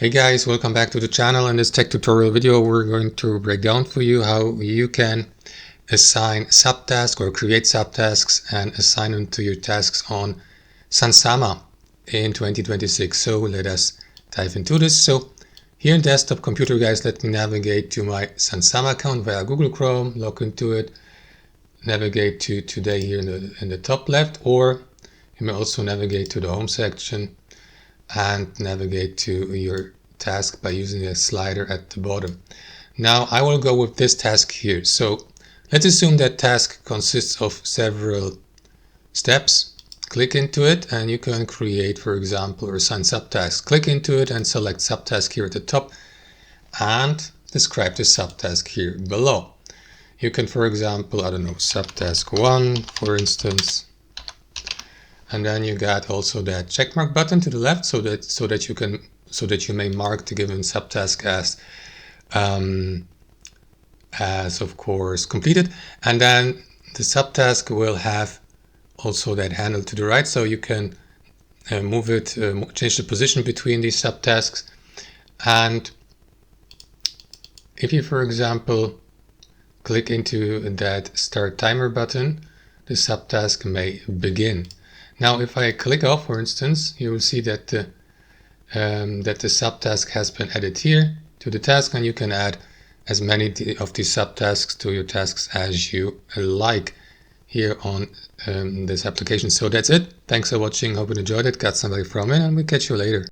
Hey guys, welcome back to the channel. In this tech tutorial video we're going to break down for you how you can assign subtasks or create subtasks and assign them to your tasks on Sunsama in 2026. So let us dive into this. So here in desktop computer, guys, let me navigate to my Sunsama account via Google Chrome, log into it, navigate to today here in the top left, or you may also navigate to the home section and navigate to your task by using a slider at the bottom. Now I will go with this task here. So let's assume that task consists of several steps. Click into it and you can create, for example, or assign subtasks. Click into it and select subtask here at the top and describe the subtask here below. You can, for example, I don't know, subtask 1, for instance. And then you got also that checkmark button to the left, so that you may mark the given subtask as of course completed. And then the subtask will have also that handle to the right, so you can move it, change the position between these subtasks. And if you, for example, click into that start timer button, the subtask may begin. Now, if I click off, for instance, you will see that the subtask has been added here to the task, and you can add as many of these subtasks to your tasks as you like here on this application. So that's it. Thanks for watching. Hope you enjoyed it, got something from it, and we'll catch you later.